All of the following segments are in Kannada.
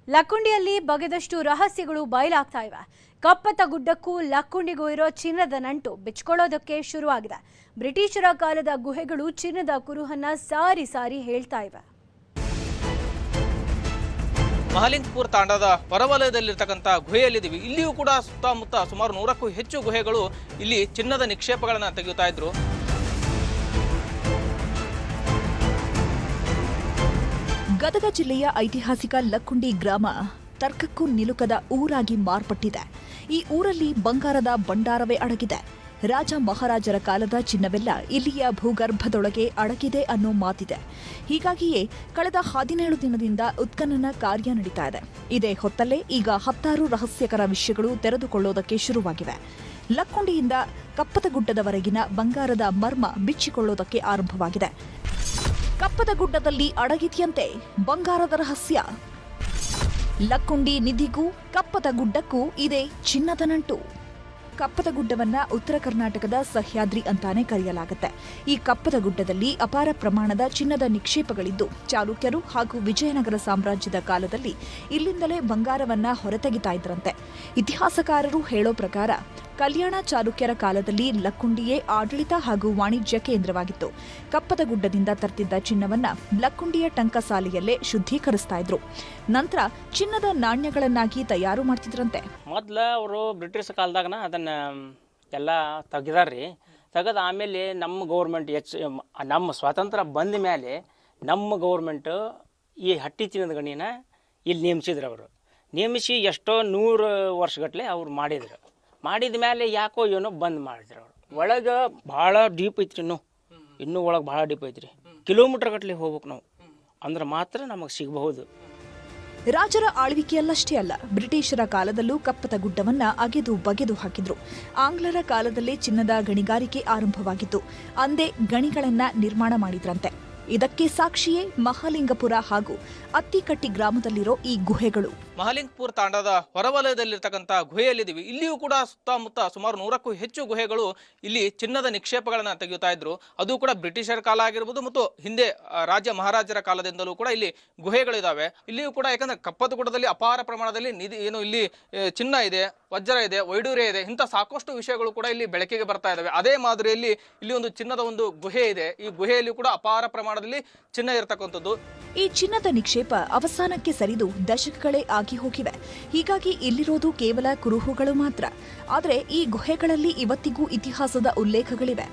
ಲಕ್ಕುಂಡಿಯಲ್ಲಿ ಬಗೆದಷ್ಟು ರಹಸ್ಯಗಳು ಬಯಲಾಗ್ತಾ ಇವೆ. ಕಪ್ಪತ್ತ ಗುಡ್ಡಕ್ಕೂ ಲಕ್ಕುಂಡಿಗೂ ಇರೋ ಚಿನ್ನದ ನಂಟು ಬಿಚ್ಕೊಳ್ಳೋದಕ್ಕೆ ಶುರುವಾಗಿದೆ. ಬ್ರಿಟಿಷರ ಕಾಲದ ಗುಹೆಗಳು ಚಿನ್ನದ ಕುರುಹನ್ನ ಸಾರಿ ಸಾರಿ ಹೇಳ್ತಾ ಇವೆ. ಮಹಾಲಿಂಗಪುರ ತಾಂಡದ ಹೊರವಲಯದಲ್ಲಿರ್ತಕ್ಕಂಥ ಗುಹೆಯಲ್ಲಿದ್ದೀವಿ. ಇಲ್ಲಿಯೂ ಕೂಡ ಸುತ್ತಮುತ್ತ ಸುಮಾರು 100ಕ್ಕೂ ಹೆಚ್ಚು ಗುಹೆಗಳು ಇಲ್ಲಿ ಚಿನ್ನದ ನಿಕ್ಷೇಪಗಳನ್ನು ತೆಗೆಯುತ್ತಾ ಇದ್ರು. ಗದಗ ಜಿಲ್ಲೆಯ ಐತಿಹಾಸಿಕ ಲಕ್ಕುಂಡಿ ಗ್ರಾಮ ತರ್ಕಕ್ಕೂ ನಿಲುಕದ ಊರಾಗಿ ಮಾರ್ಪಟ್ಟಿದೆ. ಈ ಊರಲ್ಲಿ ಬಂಗಾರದ ಭಂಡಾರವೇ ಅಡಗಿದೆ. ರಾಜ ಮಹಾರಾಜರ ಕಾಲದ ಚಿನ್ನವೆಲ್ಲ ಇಲ್ಲಿಯ ಭೂಗರ್ಭದೊಳಗೆ ಅಡಗಿದೆ ಅನ್ನೋ ಮಾತಿದೆ. ಹೀಗಾಗಿಯೇ ಕಳೆದ 17 ದಿನದಿಂದ ಉತ್ಖನನ ಕಾರ್ಯ ನಡೀತಾ ಇದೆ. ಇದೇ ಹೊತ್ತಲ್ಲೇ ಈಗ 10 ರಹಸ್ಯಕರ ವಿಷಯಗಳು ತೆರೆದುಕೊಳ್ಳೋದಕ್ಕೆ ಶುರುವಾಗಿವೆ. ಲಕ್ಕುಂಡಿಯಿಂದ ಕಪ್ಪತಗುಡ್ಡದವರೆಗಿನ ಬಂಗಾರದ ಮರ್ಮ ಬಿಚ್ಚಿಕೊಳ್ಳೋದಕ್ಕೆ ಆರಂಭವಾಗಿದೆ. ಕಪ್ಪತಗುಡ್ಡದಲ್ಲಿ ಅಡಗಿದೆಯಂತೆ ಬಂಗಾರದ ರಹಸ್ಯ. ಲಕ್ಕುಂಡಿ ನಿಧಿಗೂ ಕಪ್ಪತಗುಡ್ಡಕ್ಕೂ ಇದೆ ಚಿನ್ನದ ನಂಟು. ಕಪ್ಪತಗುಡ್ಡವನ್ನ ಉತ್ತರ ಕರ್ನಾಟಕದ ಸಹ್ಯಾದ್ರಿ ಅಂತಾನೆ ಕರೆಯಲಾಗುತ್ತೆ. ಈ ಕಪ್ಪತಗುಡ್ಡದಲ್ಲಿ ಅಪಾರ ಪ್ರಮಾಣದ ಚಿನ್ನದ ನಿಕ್ಷೇಪಗಳಿದ್ದು, ಚಾಲುಕ್ಯರು ಹಾಗೂ ವಿಜಯನಗರ ಸಾಮ್ರಾಜ್ಯದ ಕಾಲದಲ್ಲಿ ಇಲ್ಲಿಂದಲೇ ಬಂಗಾರವನ್ನ ಹೊರತೆಗಿತಾ ಇದ್ರಂತೆ. ಇತಿಹಾಸಕಾರರು ಹೇಳೋ ಪ್ರಕಾರ ಕಲ್ಯಾಣ ಚಾಲುಕ್ಯರ ಕಾಲದಲ್ಲಿ ಲಕ್ಕುಂಡಿಯೇ ಆಡಳಿತ ಹಾಗೂ ವಾಣಿಜ್ಯ ಕೇಂದ್ರವಾಗಿತ್ತು. ಕಪ್ಪತಗುಡ್ಡದಿಂದ ತರ್ತಿದ್ದ ಚಿನ್ನವನ್ನ ಲಕ್ಕುಂಡಿಯ ಟಂಕಸಾಲೆಯಲ್ಲೇ ಶುದ್ಧೀಕರಿಸ್ತಾ ಇದ್ರು. ನಂತರ ಚಿನ್ನದ ನಾಣ್ಯಗಳನ್ನಾಗಿ ತಯಾರು ಮಾಡ್ತಿದ್ರಂತೆ. ಮೊದ್ಲ ಅವರು ಬ್ರಿಟಿಷ್ ಕಾಲದಾಗನ ಅದನ್ನ ಎಲ್ಲ ತೆಗ್ದಾರ್ರಿ. ತೆಗೆದ ಆಮೇಲೆ ನಮ್ಮ ಗೌರ್ಮೆಂಟ್ ನಮ್ಮ ಸ್ವಾತಂತ್ರ್ಯ ಬಂದ ಮೇಲೆ ನಮ್ಮ ಗೌರ್ಮೆಂಟ್ ಈ ಹಟ್ಟಿ ಚಿನ್ನದ ಗಣಿನ ಇಲ್ಲಿ ನೇಮಿಸಿದ್ರು. ಅವರು ನೇಮಿಸಿ ಎಷ್ಟೋ 100 ವರ್ಷಗಟ್ಟಲೆ ಅವ್ರು ಮಾಡಿದ್ರು. ಮಾಡಿದ ಮೇಲೆ ಯಾಕೋ ಏನೋ ಬಂದ್ ಮಾಡಿದ್ರು. ಅವರು ಒಳಗೆ ಭಾಳ ಡೀಪ್ ಐತ್ರಿ. ಇನ್ನೂ ಒಳಗೆ ಭಾಳ ಡೀಪ್ ಐತ್ರಿ. ಕಿಲೋಮೀಟರ್ ಗಟ್ಟಲೆ ಹೋಗ್ಬೇಕು ನಾವು, ಅಂದ್ರೆ ಮಾತ್ರ ನಮಗೆ ಸಿಗಬಹುದು. ರಾಜರ ಆಳ್ವಿಕೆಯಲ್ಲಷ್ಟೇ ಅಲ್ಲ, ಬ್ರಿಟಿಷರ ಕಾಲದಲ್ಲೂ ಕಪ್ಪತಗುಡ್ಡವನ್ನ ಅಗೆದು ಬಗೆದು ಹಾಕಿದ್ರು. ಆಂಗ್ಲರ ಕಾಲದಲ್ಲೇ ಚಿನ್ನದ ಗಣಿಗಾರಿಕೆ ಆರಂಭವಾಗಿತ್ತು. ಅಂದೇ ಗಣಿಗಳನ್ನ ನಿರ್ಮಾಣ ಮಾಡಿದ್ರಂತೆ. ಇದಕ್ಕೆ ಸಾಕ್ಷಿಯೇ ಮಹಾಲಿಂಗಪುರ ಹಾಗೂ ಅತ್ತಿಕಟ್ಟಿ ಗ್ರಾಮದಲ್ಲಿರೋ ಈ ಗುಹೆಗಳು. ಮಹಾಲಿಂಗಪುರ ತಾಂಡದ ಹೊರವಲಯದಲ್ಲಿರ್ತಕ್ಕಂಥ ಗುಹೆಯಲ್ಲಿದ್ದೀವಿ. ಇಲ್ಲಿಯೂ ಕೂಡ ಸುತ್ತಮುತ್ತ ಸುಮಾರು 100ಕ್ಕೂ ಹೆಚ್ಚು ಗುಹೆಗಳು ಇಲ್ಲಿ ಚಿನ್ನದ ನಿಕ್ಷೇಪಗಳನ್ನು ತೆಗೆಯುತ್ತಾ ಇದ್ರು. ಅದು ಕೂಡ ಬ್ರಿಟಿಷರ ಕಾಲ ಆಗಿರ್ಬೋದು ಮತ್ತು ಹಿಂದೆ ರಾಜ ಮಹಾರಾಜರ ಕಾಲದಿಂದಲೂ ಕೂಡ ಇಲ್ಲಿ ಗುಹೆಗಳಿದಾವೆ. ಇಲ್ಲಿಯೂ ಕೂಡ ಯಾಕಂದ್ರೆ ಕಪ್ಪತಗುಡ್ಡದಲ್ಲಿ ಅಪಾರ ಪ್ರಮಾಣದಲ್ಲಿ ನಿಧಿ ಏನು ಇಲ್ಲಿ ಚಿನ್ನ ಇದೆ, ವಜ್ರ ಇದೆ, ವೈಡೂರ್ಯ ಇದೆ, ಇಂಥ ಸಾಕಷ್ಟು ವಿಷಯಗಳು ಕೂಡ ಇಲ್ಲಿ ಬೆಳಕಿಗೆ ಬರ್ತಾ ಇದಾವೆ. ಅದೇ ಮಾದರಿಯಲ್ಲಿ ಇಲ್ಲಿ ಒಂದು ಚಿನ್ನದ ಒಂದು ಗುಹೆ ಇದೆ. ಈ ಗುಹೆಯಲ್ಲಿ ಕೂಡ ಅಪಾರ ಪ್ರಮಾಣದಲ್ಲಿ ಚಿನ್ನ ಇರತಕ್ಕಂಥದ್ದು. ಈ ಚಿನ್ನದ ನಿಕ್ಷೇಪ ಅವಸಾನಕ್ಕೆ ಸರಿದು ದಶಕಗಳೇ ಆಗಿ ಹೋಗಿವೆ. ಹೀಗಾಗಿ ಇಲ್ಲಿರೋದು ಕೇವಲ ಕುರುಹುಗಳು ಮಾತ್ರ. ಆದರೆ ಈ ಗುಹೆಗಳಲ್ಲಿ ಇವತ್ತಿಗೂ ಇತಿಹಾಸದ ಉಲ್ಲೇಖಗಳಿವೆ.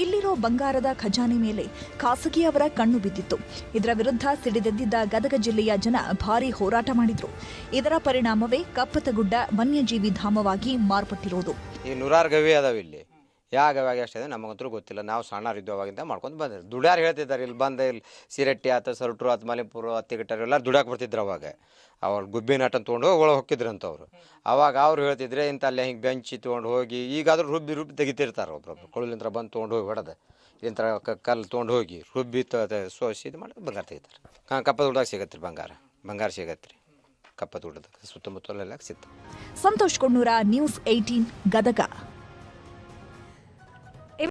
ಇಲ್ಲಿರೋ ಬಂಗಾರದ ಖಜಾನೆ ಮೇಲೆ ಖಾಸಗಿಯವರ ಕಣ್ಣು ಬಿದ್ದಿತ್ತು. ಇದರ ವಿರುದ್ಧ ಸಿಡಿದೆದ್ದಿದ್ದ ಗದಗ ಜಿಲ್ಲೆಯ ಜನ ಭಾರೀ ಹೋರಾಟ ಮಾಡಿದ್ರು. ಇದರ ಪರಿಣಾಮವೇ ಕಪ್ಪತಗುಡ್ಡ ವನ್ಯಜೀವಿ ಧಾಮವಾಗಿ ಮಾರ್ಪಟ್ಟಿರೋದು. ಈ 100 ಗವಿ ಅದಾವ. ಇಲ್ಲಿ ಯಾವ ಗವ್ಯಾಗ ಎಷ್ಟಿದೆ ನಮಗಂತೂ ಗೊತ್ತಿಲ್ಲ. ನಾವು ಸಣ್ಣರಿದ್ದವಾಗಿಂದ ಮಾಡ್ಕೊಂಡು ಬಂದಿದ್ರು. ದುಡ್ಯಾರು ಹೇಳ್ತಿದ್ದಾರೆ. ಇಲ್ಲಿ ಬಂದ ಇಲ್ಲಿ ಸಿರಟ್ಟಿ ಆತ ಸೊರಟರು ಆತ ಮಲಿಂಪುರ ಅತ್ತಿಗಟ್ಟರು ಎಲ್ಲ ದುಡ್ಯಾಕೆ ಬರ್ತಿದ್ರು. ಅವಾಗ ಅವ್ರು ಗುಬ್ಬಿನ ಆಟ ತೊಗೊಂಡು ಒಳಗೆ ಹೋಗಿದ್ರಂತ ಅವರು. ಅವಾಗ ಅವ್ರು ಹೇಳ್ತಿದ್ರೆ ಇಂಥ ಅಲ್ಲೇ ಹಿಂಗೆ ಬೆಂಚಿ ತೊಗೊಂಡು ಹೋಗಿ, ಈಗಾದ್ರೂ ರುಬ್ಬಿ ತೆಗಿತಿರ್ತಾರೆ. ಒಬ್ರೊಬ್ರು ಕೊಳಲಿಂತ್ರ ಬಂದು ತೊಗೊಂಡು ಹೋಗಿ ಹೊಡೆದ ಇಲ್ಲಿಂತ್ರ ಕಲ್ಲು ತೊಗೊಂಡು ಹೋಗಿ ರುಬ್ಬಿ ಸೋಸಿ ಇದು ಮಾಡಿ ಬಂಗಾರ ತೆಗಿತಾರೆ. ಕಪ್ಪತಗುಡ್ಡದಾಗ ಸಿಗತ್ತೆ ರೀ ಬಂಗಾರ ಸಿಗತ್ತೆ ರೀ. ಕಪ್ಪತಗುಡ್ಡದಾಗ ಸುತ್ತಮುತ್ತಲೆಲ್ಲ ಸಿಗ್ತದೆ. ಸಂತೋಷ್ ಕೊಣ್ಣೂರ, ನ್ಯೂಸ್ 18 ಗದಗ.